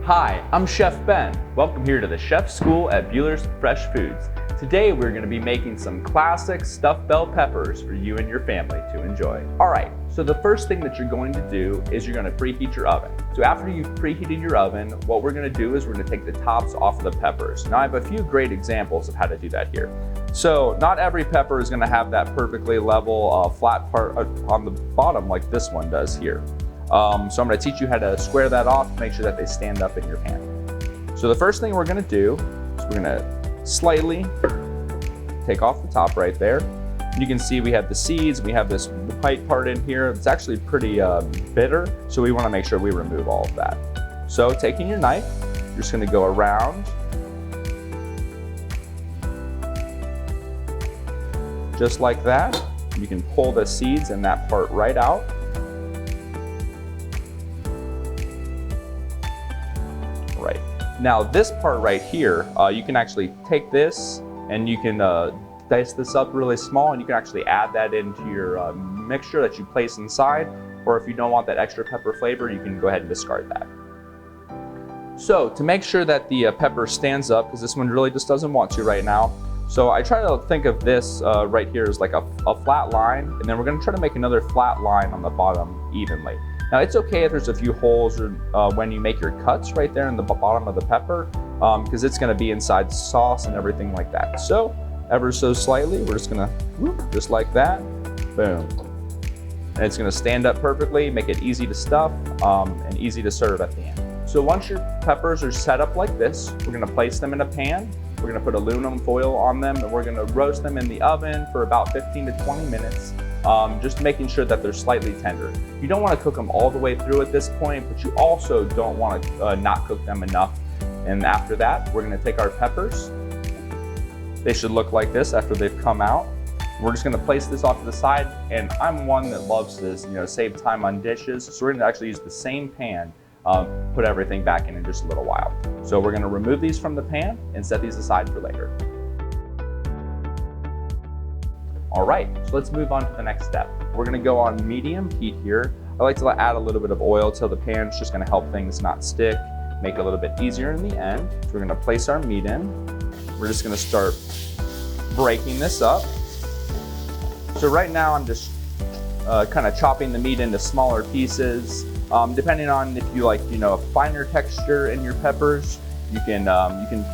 Hi, I'm Chef Ben. Welcome here to the Chef School at Buehler's Fresh Foods. Today we're going to be making some classic stuffed bell peppers for you and your family to enjoy. Alright, so the first thing that you're going to do is you're going to preheat your oven. So after you've preheated your oven, what we're going to do is we're going to take the tops off of the peppers. Now I have a few great examples of how to do that here. So not every pepper is going to have that perfectly level flat part on the bottom like this one does here. So I'm going to teach you how to square that off to make sure that they stand up in your pan. So the first thing we're going to do is we're going to slightly take off the top right there. You can see we have the seeds, we have this white part in here. It's actually pretty bitter, so we want to make sure we remove all of that. So taking your knife, you're just going to go around just like that. You can pull the seeds and that part right out. Right. Now this part right here, you can actually take this and you can dice this up really small, and you can actually add that into your mixture that you place inside, or if you don't want that extra pepper flavor, you can go ahead and discard that. So to make sure that the pepper stands up, because this one really just doesn't want to right now, so I try to think of this right here as like a flat line, and then we're going to try to make another flat line on the bottom evenly. Now it's okay if there's a few holes or when you make your cuts right there in the bottom of the pepper, because it's going to be inside sauce and everything like that. So ever so slightly, we're just going to whoop, just like that, boom. And it's going to stand up perfectly, make it easy to stuff and easy to serve at the end. So once your peppers are set up like this, we're going to place them in a pan. We're going to put aluminum foil on them, and we're going to roast them in the oven for about 15 to 20 minutes. Just making sure that they're slightly tender. You don't want to cook them all the way through at this point, but you also don't want to not cook them enough. And after that, we're going to take our peppers. They should look like this after they've come out. We're just going to place this off to the side, and I'm one that loves to save time on dishes, so we're going to actually use the same pan, put everything back in just a little while. So we're going to remove these from the pan and set these aside for later. All right, so let's move on to the next step. We're gonna go on medium heat here. I like to add a little bit of oil till the pan's just gonna help things not stick, make it a little bit easier in the end. So we're gonna place our meat in. We're just gonna start breaking this up. So right now I'm just kind of chopping the meat into smaller pieces. Depending on if you like, a finer texture in your peppers, you can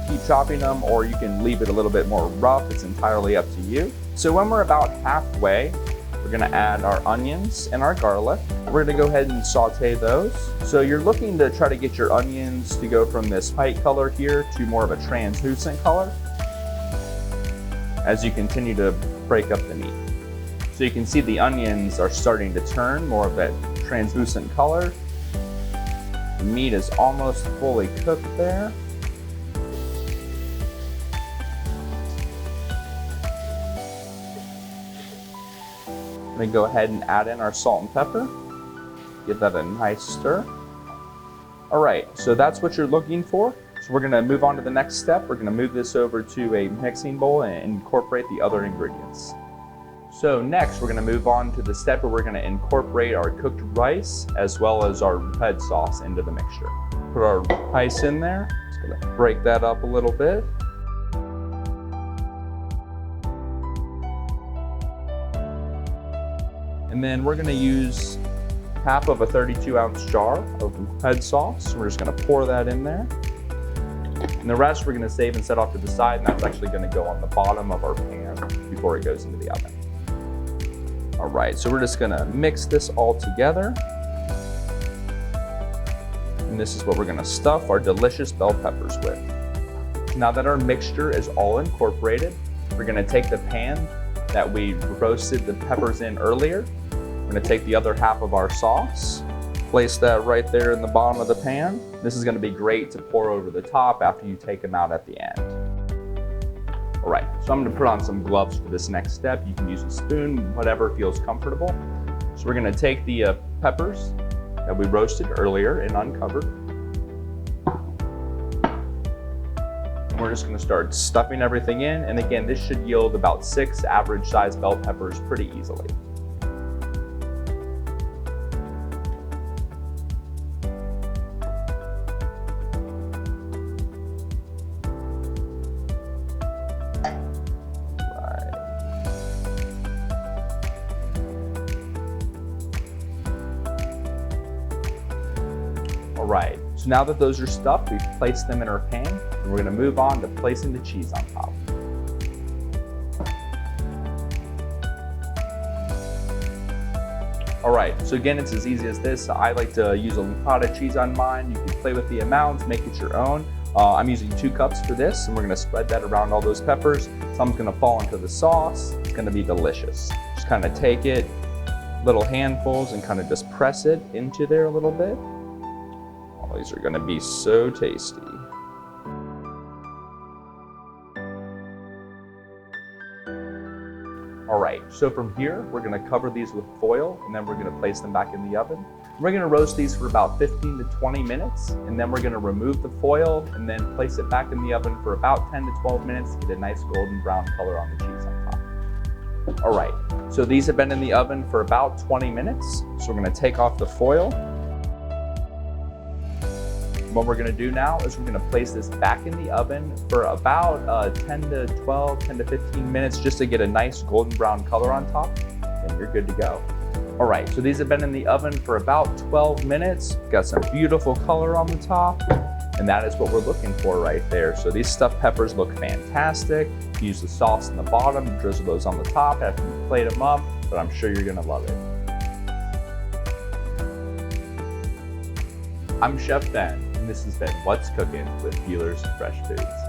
keep chopping them, or you can leave it a little bit more rough. It's entirely up to you. So when we're about halfway, we're gonna add our onions and our garlic. We're gonna go ahead and saute those. So you're looking to try to get your onions to go from this white color here to more of a translucent color as you continue to break up the meat. So you can see the onions are starting to turn more of that translucent color. The meat is almost fully cooked there. I'm gonna go ahead and add in our salt and pepper. Give that a nice stir. All right, so that's what you're looking for. So we're gonna move on to the next step. We're gonna move this over to a mixing bowl and incorporate the other ingredients. So next, we're gonna move on to the step where we're gonna incorporate our cooked rice as well as our red sauce into the mixture. Put our rice in there. Just gonna break that up a little bit. And then we're gonna use half of a 32-ounce jar of red sauce. We're just gonna pour that in there. And the rest we're gonna save and set off to the side, and that's actually gonna go on the bottom of our pan before it goes into the oven. All right, so we're just gonna mix this all together. And this is what we're gonna stuff our delicious bell peppers with. Now that our mixture is all incorporated, we're gonna take the pan that we roasted the peppers in earlier. We're gonna take the other half of our sauce, place that right there in the bottom of the pan. This is gonna be great to pour over the top after you take them out at the end. All right, so I'm gonna put on some gloves for this next step. You can use a spoon, whatever feels comfortable. So we're gonna take the peppers that we roasted earlier and uncovered. And we're just gonna start stuffing everything in. And again, this should yield about 6 average sized bell peppers pretty easily. right, so now that those are stuffed, we've placed them in our pan, and we're gonna move on to placing the cheese on top. All right, so again, it's as easy as this. I like to use a ricotta cheese on mine. You can play with the amounts, make it your own. I'm using 2 cups for this, and we're gonna spread that around all those peppers. Some's gonna fall into the sauce. It's gonna be delicious. Just kind of take it, little handfuls, and kind of just press it into there a little bit. Oh, these are gonna be so tasty. All right, so from here, we're gonna cover these with foil, and then we're gonna place them back in the oven. We're gonna roast these for about 15 to 20 minutes, and then we're gonna remove the foil and then place it back in the oven for about 10 to 12 minutes to get a nice golden brown color on the cheese on top. All right, so these have been in the oven for about 20 minutes. So we're gonna take off the foil. What we're gonna do now is we're gonna place this back in the oven for about 10 to 15 minutes just to get a nice golden brown color on top, and you're good to go. All right, so these have been in the oven for about 12 minutes. Got some beautiful color on the top, and that is what we're looking for right there. So these stuffed peppers look fantastic. Use the sauce in the bottom, drizzle those on the top after you plate them up, but I'm sure you're gonna love it. I'm Chef Ben, and this has been What's Cooking with Buehler's Fresh Foods.